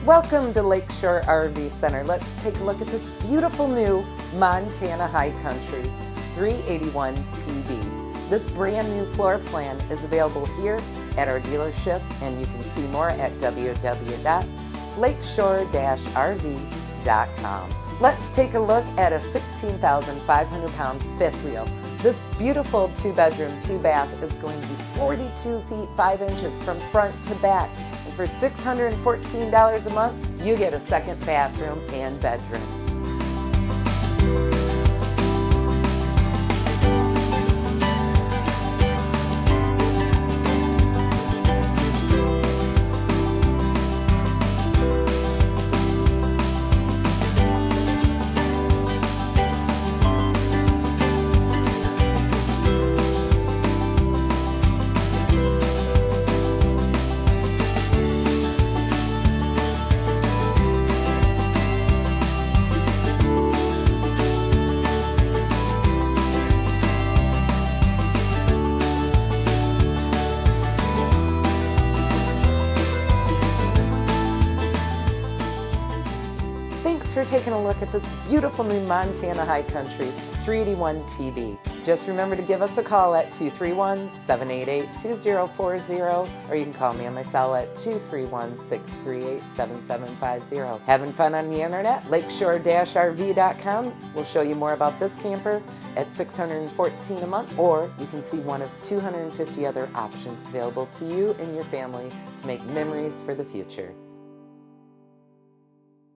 Welcome to Lakeshore RV Center. Let's take a look at this beautiful new Montana High Country 381 TB. This brand new floor plan is available here at our dealership, and you can see more at www.lakeshore-rv.com. Let's take a look at a 16,500 pound fifth wheel. This beautiful 2-bedroom, 2-bath is going to be 42 feet 5 inches from front to back. And for $614 a month, you get a second bathroom and bedroom. Thanks for taking a look at this beautiful new Montana High Country 381 TB. Just remember to give us a call at 231-788-2040, or you can call me on my cell at 231-638-7750. Having fun on the internet? Lakeshore-RV.com will show you more about this camper at $614 a month, or you can see one of 250 other options available to you and your family to make memories for the future.